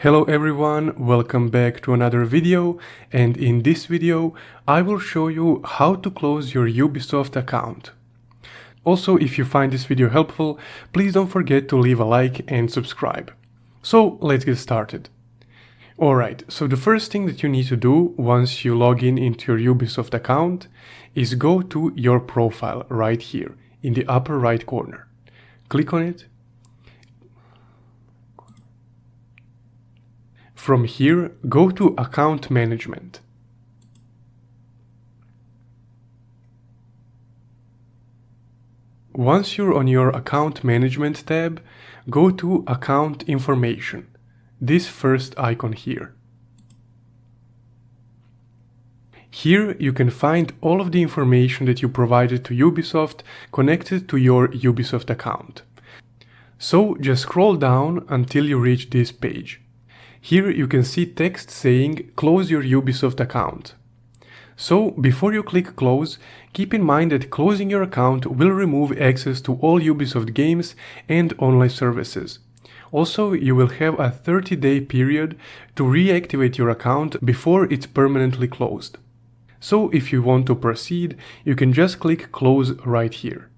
Hello everyone, welcome back to another video, and in this video I will show you how to close your Ubisoft account. Also, if you find this video helpful, please don't forget to leave a like and subscribe. So let's get started. Alright, so the first thing that you need to do once you log in into your Ubisoft account is go to your profile right here in the upper right corner. Click on it. From here, go to Account Management. Once you're on your Account Management tab, go to Account Information, this first icon here. Here you can find all of the information that you provided to Ubisoft connected to your Ubisoft account. So just scroll down until you reach this page. Here you can see text saying close your Ubisoft account. So before you click close, keep in mind that closing your account will remove access to all Ubisoft games and online services. Also, you will have a 30-day period to reactivate your account before it's permanently closed. So if you want to proceed, you can just click close right here.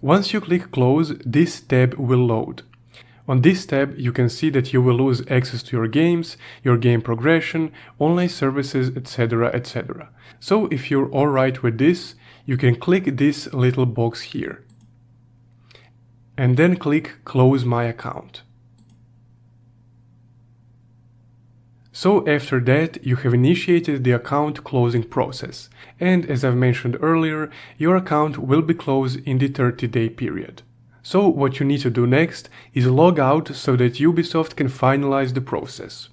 Once you click close, this tab will load. On this tab, you can see that you will lose access to your games, your game progression, online services, etc, etc. So if you're alright with this, you can click this little box here. And then click Close My Account. So after that, you have initiated the account closing process. And as I've mentioned earlier, your account will be closed in the 30-day period. So what you need to do next is log out so that Ubisoft can finalize the process.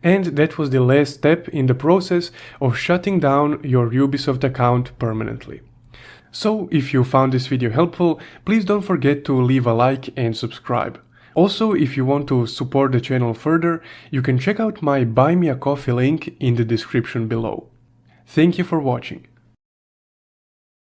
And that was the last step in the process of shutting down your Ubisoft account permanently. So if you found this video helpful, please don't forget to leave a like and subscribe. Also, if you want to support the channel further, you can check out my Buy Me a Coffee link in the description below. Thank you for watching.